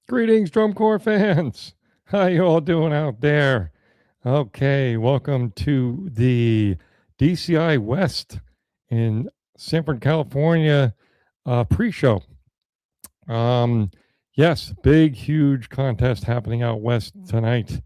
Greetings, drum corps fans. How you all doing out there? Okay, welcome to the DCI West in Sanford, California pre-show. Um, yes, big, huge contest happening out west tonight,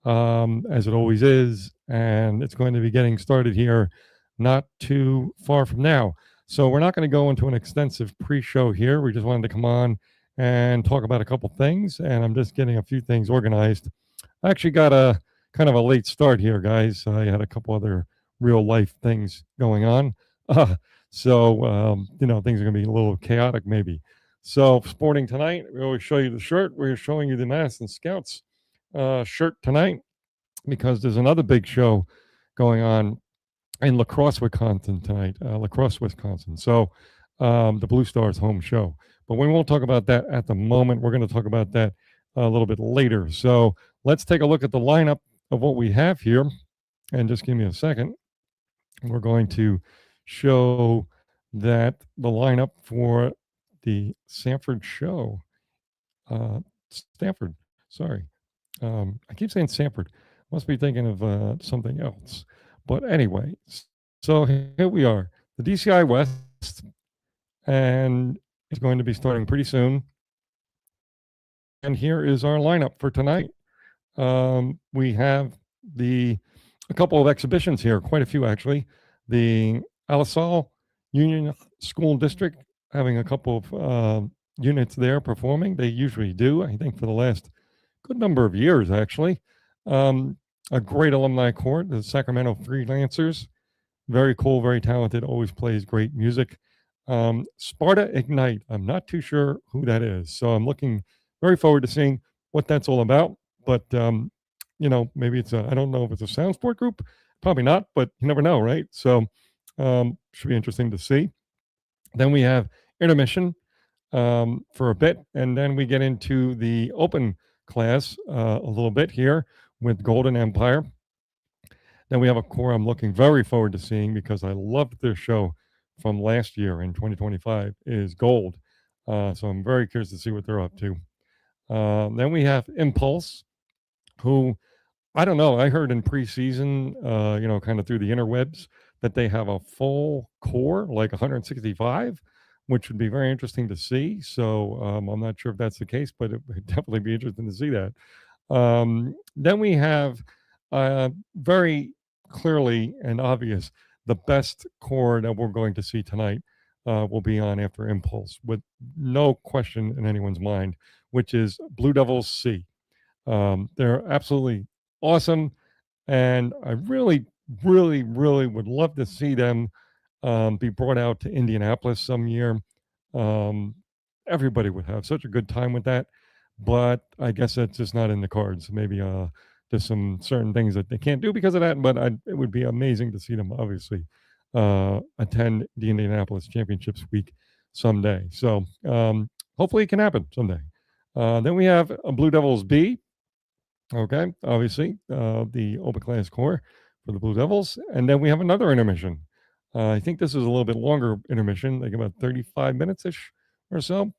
as it always is, and it's going to be getting started here not too far from now. So we're not going to go into an extensive pre-show here. We just wanted to come on and talk about a couple things, and I'm just getting a few things organized. I actually got a kind of a late start here, guys. I had a couple other real life things going on. So things are going to be a little chaotic maybe. So, sporting tonight, we always show you the shirt. We're showing you the Madison Scouts shirt tonight because there's another big show going on in La Crosse, Wisconsin tonight. La Crosse, Wisconsin. So, the Blue Stars home show. But we won't talk about that at the moment. We're going to talk about that a little bit later. So, let's take a look at the lineup of what we have here. And just give me a second. We're going to show that the lineup for the Sanford show. Stanford, sorry. I keep saying Sanford. Must be thinking of something else. But anyway, so here we are, the DCI West, and it's going to be starting pretty soon. And here is our lineup for tonight. We have a couple of exhibitions here, quite a few actually. The Alisal Union School District having a couple of units there performing. They usually do, I think, for the last good number of years, actually. A great alumni court, the Sacramento Freelancers. Very cool, very talented, always plays great music. Sparta Ignite, I'm not too sure who that is. So I'm looking very forward to seeing what that's all about. But, maybe I don't know if it's a sound sport group. Probably not, but you never know, right? So should be interesting to see. Then we have intermission for a bit, and then we get into the open class a little bit here with Golden Empire. Then we have a core I'm looking very forward to seeing because I loved their show from last year in 2025 is Gold. So I'm very curious to see what they're up to. Then we have Impulse, who I don't know. I heard in preseason, kind of through the interwebs, that they have a full core, like 165, which would be very interesting to see. So I'm not sure if that's the case, but it would definitely be interesting to see that. Then we have very clearly and obvious the best core that we're going to see tonight will be on after Impulse, with no question in anyone's mind, which is Blue Devils C. They're absolutely awesome, and I really, really, really would love to see them be brought out to Indianapolis some year. Everybody would have such a good time with that, but I guess that's just not in the cards. Maybe there's some certain things that they can't do because of that, but it would be amazing to see them obviously attend the Indianapolis Championships week someday. So hopefully it can happen someday. Then we have Blue Devils B. Okay, obviously the open class core for the Blue Devils, and then we have another intermission. I think this is a little bit longer intermission, like about 35 minutes ish or so.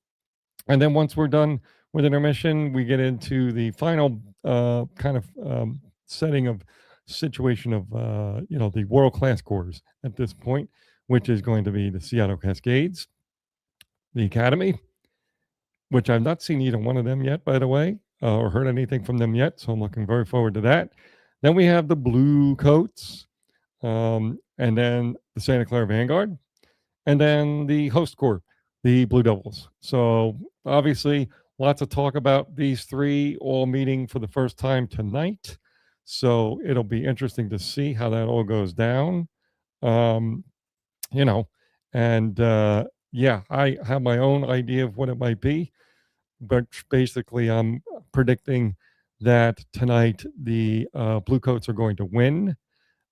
And then once we're done with intermission, we get into the final kind of setting of situation of the world class cores at this point, which is going to be the Seattle Cascades, the Academy, which I've not seen either one of them yet, by the way, or heard anything from them yet. So I'm looking very forward to that. Then we have the Blue Coats, and then the Santa Clara Vanguard, and then the host corps, the Blue Devils. So obviously, lots of talk about these three all meeting for the first time tonight. So it'll be interesting to see how that all goes down. Um, and yeah, I have my own idea of what it might be, but basically, I'm predicting that tonight the Blue Coats are going to win.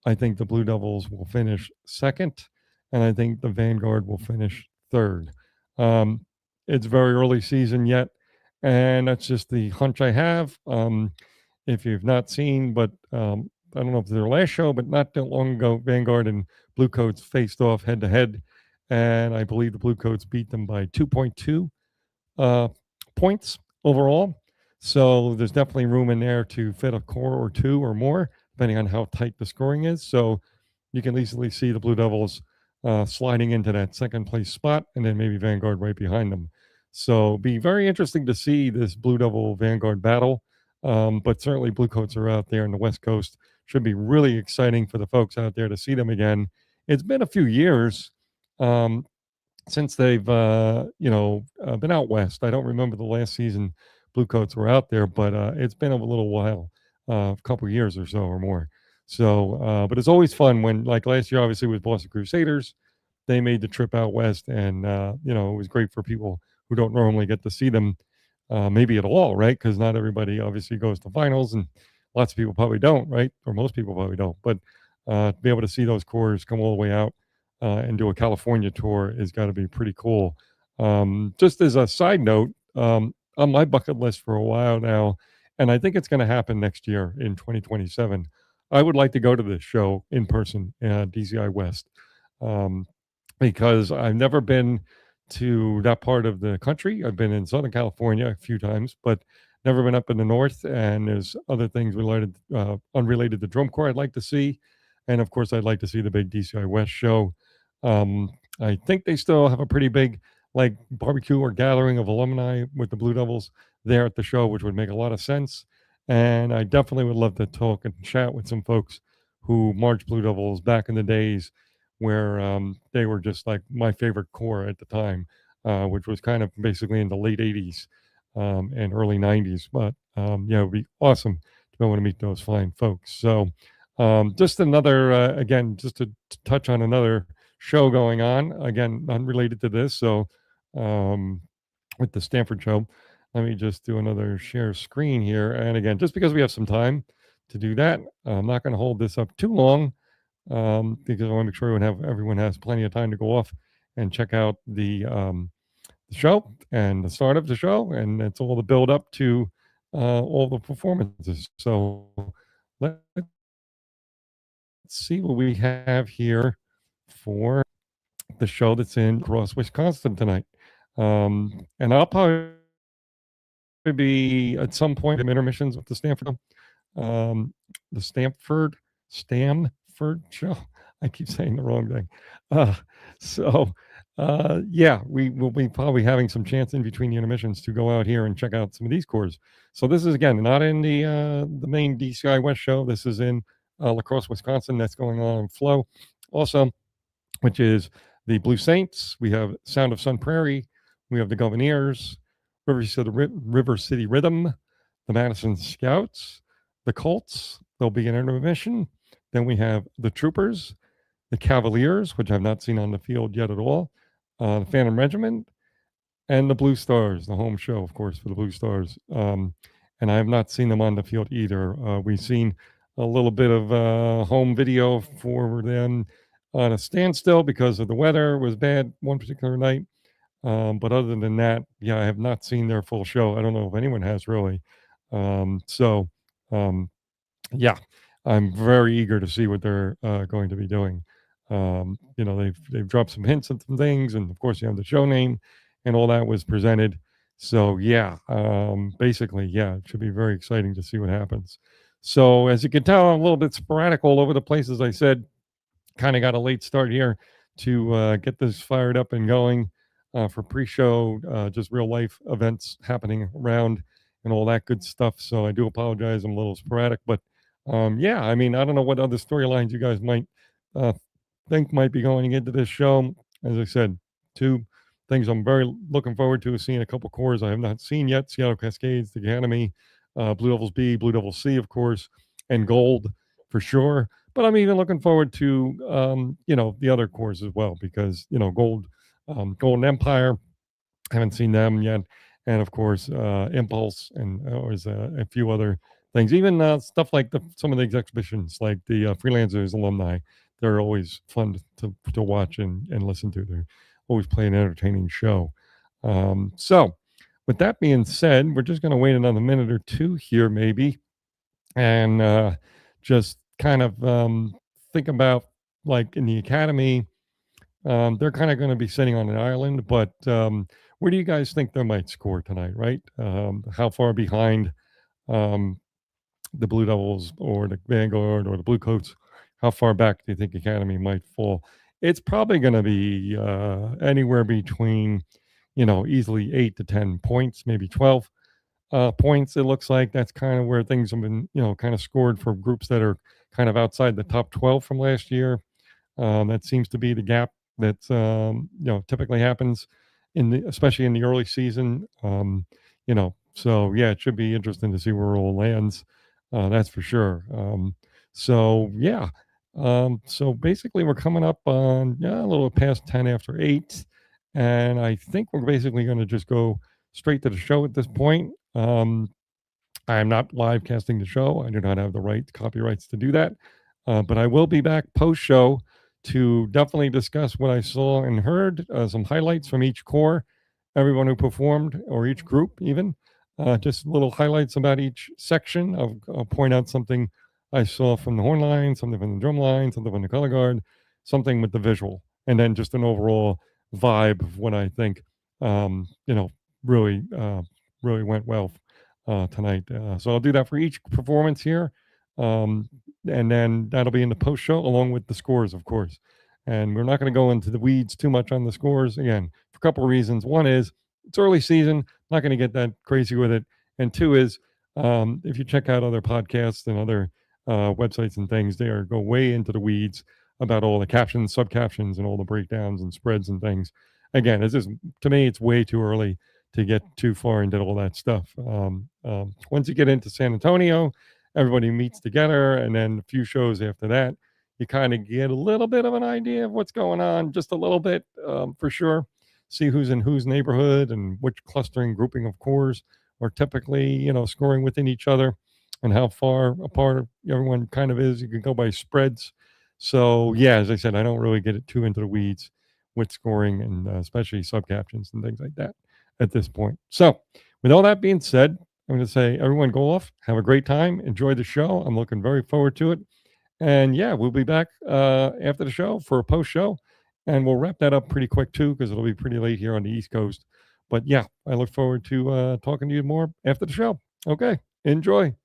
I think the Blue Devils will finish second, and I think the Vanguard will finish third. It's very early season yet, and that's just the hunch I have. If you've not seen, but I don't know if it's their last show, but not that long ago, Vanguard and Blue Coats faced off head to head, and I believe the Blue Coats beat them by 2.2 points overall. So there's definitely room in there to fit a core or two or more, depending on how tight the scoring is. So you can easily see the Blue Devils sliding into that second place spot, and then maybe Vanguard right behind them. So be very interesting to see this Blue Devil Vanguard battle. But certainly Bluecoats are out there on the West Coast. Should be really exciting for the folks out there to see them again. It's been a few years um, since they've been out west. I don't remember the last season Bluecoats were out there, but it's been a little while, a couple years or so or more. So, but it's always fun when, like last year, obviously with Boston Crusaders, they made the trip out west, and it was great for people who don't normally get to see them, maybe at all, right? Because not everybody obviously goes to finals, and lots of people probably don't, right? Or most people probably don't. But to be able to see those cores come all the way out and do a California tour is got to be pretty cool. Just as a side note, on my bucket list for a while now, and I think it's going to happen next year in 2027. I would like to go to this show in person at DCI West, um, because I've never been to that part of the country. I've been in Southern California a few times, but never been up in the north. And there's other things related, unrelated to drum corps I'd like to see, and of course I'd like to see the big DCI West show. I think they still have a pretty big like barbecue or gathering of alumni with the Blue Devils there at the show, which would make a lot of sense. And I definitely would love to talk and chat with some folks who marched Blue Devils back in the days where they were just like my favorite corps at the time, which was kind of basically in the late 80s and early 90s. But yeah, it would be awesome to be able to meet those fine folks. So just another, again, just to touch on another show going on, again, unrelated to this. So um, with the Stanford show, let me just do another share screen here. And again, just because we have some time to do that, I'm not going to hold this up too long because I want to make sure everyone has plenty of time to go off and check out the show and the start of the show. And it's all the build up to all the performances. So let's see what we have here for the show that's in Cross, Wisconsin tonight. And I'll probably be at some point in intermissions with um, the Stamford show. I keep saying the wrong thing. Uh, so, yeah, we will be probably having some chance in between the intermissions to go out here and check out some of these cores. So this is again not in the main DCI West show. This is in La Crosse, Wisconsin. That's going on in Flow, also, which is the Blue Saints. We have Sound of Sun Prairie. We have the Governors, River City Rhythm, the Madison Scouts, the Colts. They'll be in intermission. Then we have the Troopers, the Cavaliers, which I've not seen on the field yet at all, the Phantom Regiment, and the Blue Stars, the home show, of course, for the Blue Stars. And I have not seen them on the field either. We've seen a little bit of home video for them on a standstill because of the weather was bad one particular night. But other than that, yeah, I have not seen their full show. I don't know if anyone has really. So, yeah, I'm very eager to see what they're going to be doing. They've dropped some hints and some things, and of course, you have the show name, and all that was presented. So yeah, basically, yeah, it should be very exciting to see what happens. So as you can tell, I'm a little bit sporadic all over the place. As I said, kind of got a late start here to get this fired up and going for pre-show, just real life events happening around and all that good stuff. So I do apologize. I'm a little sporadic, but yeah, I mean, I don't know what other storylines you guys might uh, think might be going into this show. As I said, two things I'm very looking forward to is seeing a couple cores I have not seen yet: Seattle Cascades, the Academy, Blue Devils B, Blue Devils C, of course, and Gold for sure. But I'm even looking forward to the other cores as well because Gold, Golden Empire, haven't seen them yet, and of course Impulse, and there's a few other things. Even stuff like some of the exhibitions, like the freelancers alumni. They're always fun to watch and listen to. They're always play an entertaining show. So, with that being said, we're just going to wait another minute or two here, maybe, and just kind of think about like in the academy. They're kind of going to be sitting on an island, but Where do you guys think they might score tonight? Right? How far behind um, the Blue Devils or the Vanguard or the Blue Coats? How far back do you think Academy might fall? It's probably going to be anywhere between, easily 8 to 10 points, maybe 12 points. It looks like that's kind of where things have been, kind of scored for groups that are kind of outside the top 12 from last year. That seems to be the gap that typically happens especially in the early season. So yeah, it should be interesting to see where it all lands. That's for sure. So yeah, so basically we're coming up on a little past 10 after 8, and I think we're basically going to just go straight to the show at this point. I am not live casting the show. I do not have the copyrights to do that. But I will be back post show to definitely discuss what I saw and heard, some highlights from each corps, everyone who performed, or each group, even. Just little highlights about each section. I'll point out something I saw from the horn line, something from the drum line, something from the color guard, something with the visual, and then just an overall vibe of what I think, um, you know, really, really went well tonight. So I'll do that for each performance here. Um, and then that'll be in the post show along with the scores, of course. And we're not going to go into the weeds too much on the scores again for a couple of reasons. One is it's early season, not going to get that crazy with it. And two is if you check out other podcasts and other websites and things, they go way into the weeds about all the captions, sub captions, and all the breakdowns and spreads and things. Again, it's just, to me, it's way too early to get too far into all that stuff. Once you get into San Antonio, everybody meets together, and then a few shows after that, you kind of get a little bit of an idea of what's going on, just a little bit for sure. See who's in whose neighborhood and which clustering grouping of corps are typically, scoring within each other, and how far apart everyone kind of is. You can go by spreads. So yeah, as I said, I don't really get it too into the weeds with scoring and especially sub captions and things like that at this point. So, with all that being said, I'm going to say, everyone go off, have a great time, enjoy the show. I'm looking very forward to it. And yeah, we'll be back after the show for a post show. And we'll wrap that up pretty quick too, because it'll be pretty late here on the East Coast. But yeah, I look forward to talking to you more after the show. Okay, enjoy.